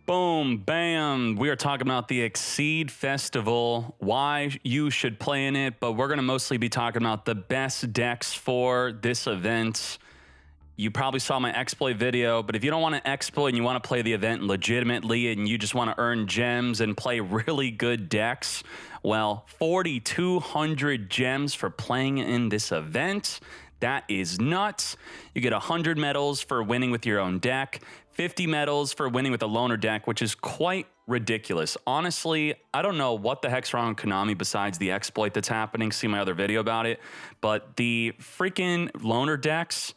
Boom, bam. We are talking about the Xyz Festival, why you should play in it, but we're going to mostly be talking about the best decks for this event. You probably saw my exploit video, but if you don't want to exploit and you want to play the event legitimately and you just want to earn gems and play really good decks, well, 4,200 gems for playing in this event. That is nuts. You get 100 medals for winning with your own deck, 50 medals for winning with a loner deck, which is quite ridiculous. Honestly, I don't know what the heck's wrong with Konami besides the exploit that's happening. See my other video about it. But the freaking loner decks,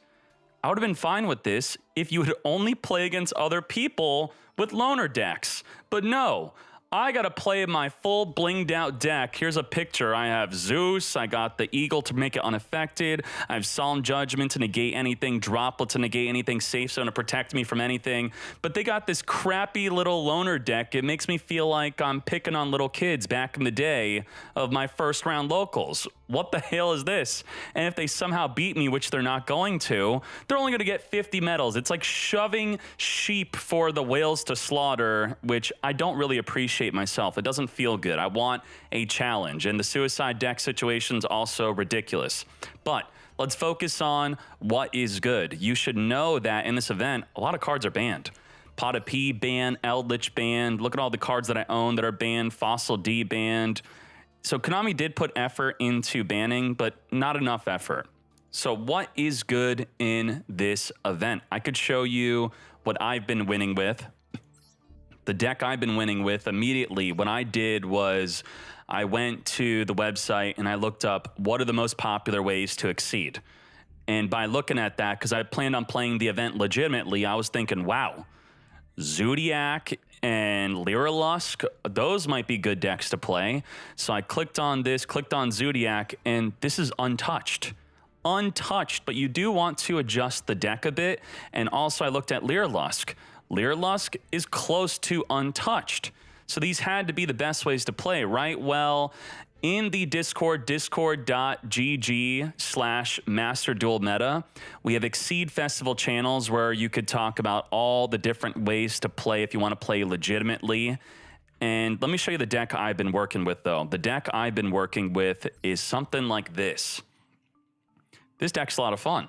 I would have been fine with this if you would only play against other people with loner decks. But no, I gotta play my full blinged out deck. Here's a picture. I have Zeus, I got the Eagle to make it unaffected, I have Solemn Judgment to negate anything, Droplet to negate anything, Safe Zone to protect me from anything. But they got this crappy little loner deck. It makes me feel like I'm picking on little kids back in the day of my first round locals. What the hell is this? And if they somehow beat me, which they're not going to, they're only gonna get 50 medals. It's like shoving sheep for the whales to slaughter, which I don't really appreciate myself. It doesn't feel good. I want a challenge, and the suicide deck situation's also ridiculous. But let's focus on what is good. You should know that in this event, a lot of cards are banned. Pot of P banned, Eldlich banned. Look at all the cards that I own that are banned. Fossil D banned. So Konami did put effort into banning, but not enough effort. So what is good in this event? I could show you what I've been winning with. The deck I've been winning with immediately, what I did was I went to the website and I looked up what are the most popular ways to Xyz. And by looking at that, because I planned on playing the event legitimately, I was thinking, wow, Zodiac and Lyrilusk, those might be good decks to play. So I clicked on this, clicked on Zodiac, and this is untouched. Untouched, but you do want to adjust the deck a bit. And also I looked at Lyrilusk. Lyrilusk is close to untouched. So these had to be the best ways to play, right? Well, in the Discord, discord.gg/masterduelmeta, we have Xyz Festival channels where you could talk about all the different ways to play if you want to play legitimately. And let me show you the deck I've been working with, though. The deck I've been working with is something like this. This deck's a lot of fun.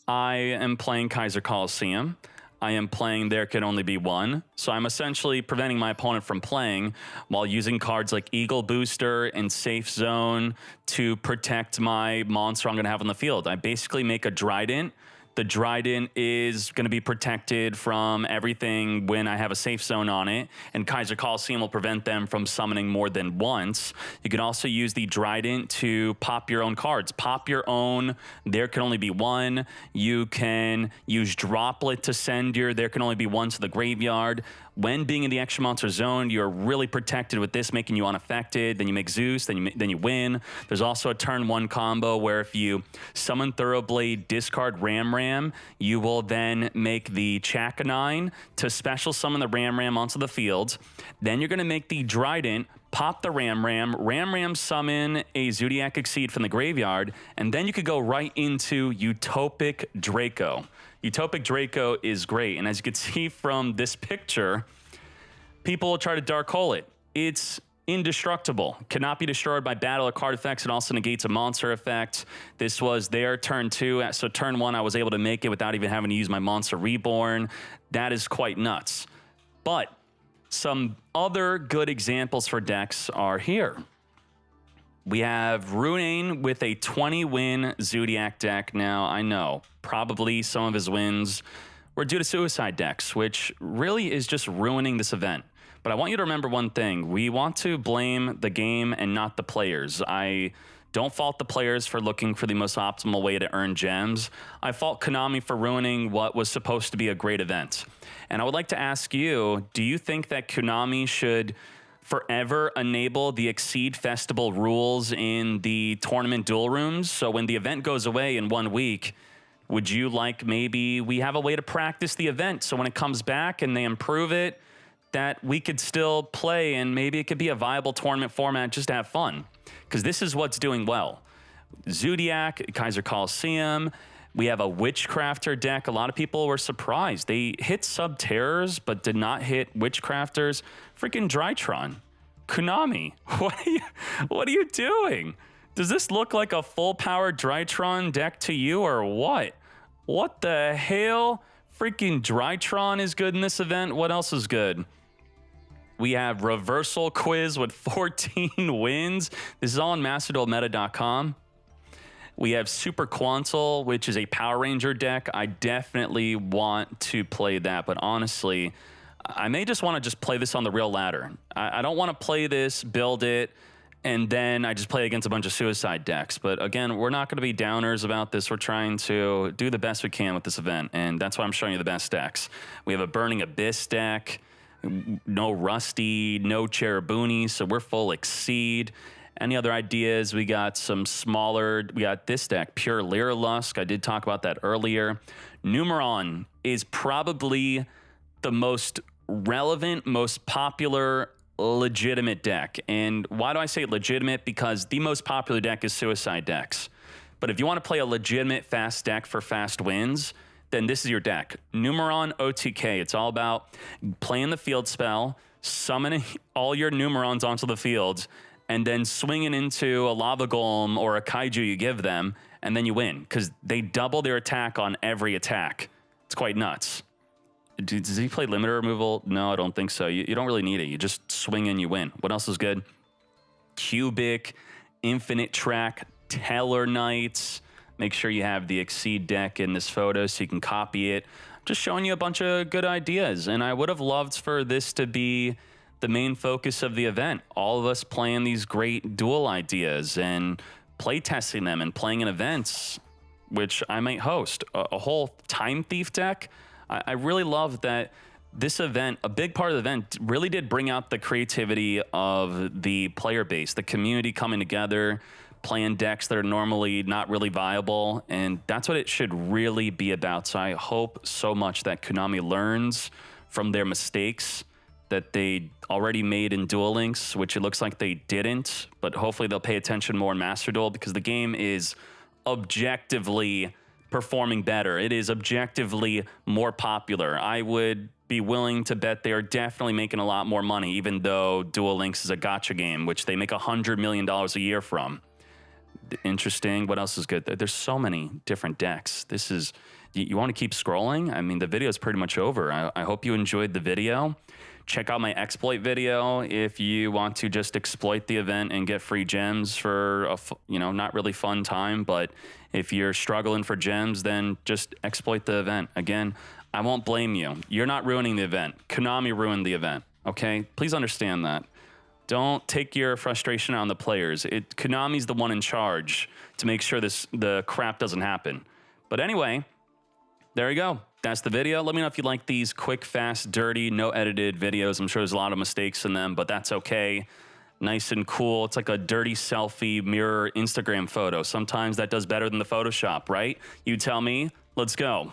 I am playing Kaiser Coliseum. I am playing There Can Only Be One. So I'm essentially preventing my opponent from playing while using cards like Eagle Booster and Safe Zone to protect my monster I'm going to have on the field. I basically make a Trident. The Trident is going to be protected from everything when I have a safe zone on it, and Kaiser Coliseum will prevent them from summoning more than once. You can also use the Trident to pop your own cards. Pop your own There Can Only Be One. You can use Droplet to send your There Can Only Be One to the graveyard. When being in the extra monster zone, you're really protected with this, making you unaffected. Then you make Zeus, then you win. There's also a turn one combo where if you summon Thoroughblade, discard Ram, you will then make the Chakanine to special summon the Ram onto the field. Then you're going to make the Trident, pop the Ram summon a Zodiac Xyz from the graveyard, and then you could go right into Utopic Draco. Utopic Draco is great, and as you can see from this picture, people will try to dark hole it. It's indestructible, cannot be destroyed by battle or card effects. It also negates a monster effect. This was their turn 2, so turn 1 I was able to make it without even having to use my Monster Reborn. That is quite nuts. But some other good examples for decks are here. We have Runane with a 20-win Zodiac deck. Now, I know, probably some of his wins were due to suicide decks, which really is just ruining this event. But I want you to remember one thing. We want to blame the game and not the players. I don't fault the players for looking for the most optimal way to earn gems. I fault Konami for ruining what was supposed to be a great event. And I would like to ask you, do you think that Konami should forever enable the Xyz Festival rules in the tournament duel rooms? So when the event goes away in 1 week, would you like maybe we have a way to practice the event so when it comes back and they improve it, that we could still play and maybe it could be a viable tournament format just to have fun? Because this is what's doing well. Zodiac, Kaiser Coliseum, We have a Witchcrafter deck. A lot of people were surprised. They hit Sub-Terrors, but did not hit Witchcrafters. Freaking Drytron. Konami, what are you doing? Does this look like a full-powered Drytron deck to you or what? What the hell? Freaking Drytron is good in this event. What else is good? We have Reversal Quiz with 14 wins. This is all on MasterDuelMeta.com. We have Super Quantal, which is a Power Ranger deck. I definitely want to play that, but honestly, I may just want to just play this on the real ladder. I don't want to play this, build it, and then I just play against a bunch of suicide decks. But again, we're not going to be downers about this. We're trying to do the best we can with this event, and that's why I'm showing you the best decks. We have a Burning Abyss deck, no Rusty, no Cherubuni, so we're full Exceed. Any other ideas? We got some smaller, we got this deck, Pure Lyrilusk. I did talk about that earlier. Numeron is probably the most relevant, most popular, legitimate deck. And why do I say legitimate? Because the most popular deck is suicide decks. But if you want to play a legitimate fast deck for fast wins, then this is your deck. Numeron OTK. It's all about playing the field spell, summoning all your Numerons onto the field, and then swinging into a Lava Golem or a Kaiju you give them, and then you win. Because they double their attack on every attack. It's quite nuts. Does he play limiter removal? No, I don't think so. You don't really need it. You just swing and you win. What else is good? Cubic, Infinite Track, Teller Knights. Make sure you have the Exceed deck in this photo so you can copy it. Just showing you a bunch of good ideas. And I would have loved for this to be the main focus of the event. All of us playing these great duel ideas and play testing them and playing in events, which I might host. A whole Time Thief deck. I really love that this event, a big part of the event, really did bring out the creativity of the player base, the community coming together, playing decks that are normally not really viable, and that's what it should really be about. So I hope so much that Konami learns from their mistakes that they already made in Duel Links, which it looks like they didn't, but hopefully they'll pay attention more in Master Duel because the game is objectively performing better. It is objectively more popular. I would be willing to bet they are definitely making a lot more money, even though Duel Links is a gacha game, which they make $100 million a year from. Interesting. What else is good? There's so many different decks. This is, you want to keep scrolling? I mean, the video is pretty much over. I hope you enjoyed the video. Check out my exploit video if you want to just exploit the event and get free gems for a, not really fun time. But if you're struggling for gems, then just exploit the event. Again, I won't blame you. You're not ruining the event. Konami ruined the event. Okay, please understand that. Don't take your frustration out on the players. Konami's the one in charge to make sure the crap doesn't happen. But anyway, there you go. That's the video. Let me know if you like these quick, fast, dirty, no edited videos. I'm sure there's a lot of mistakes in them, but that's okay. Nice and cool. It's like a dirty selfie mirror Instagram photo. Sometimes that does better than the Photoshop, right? You tell me. Let's go.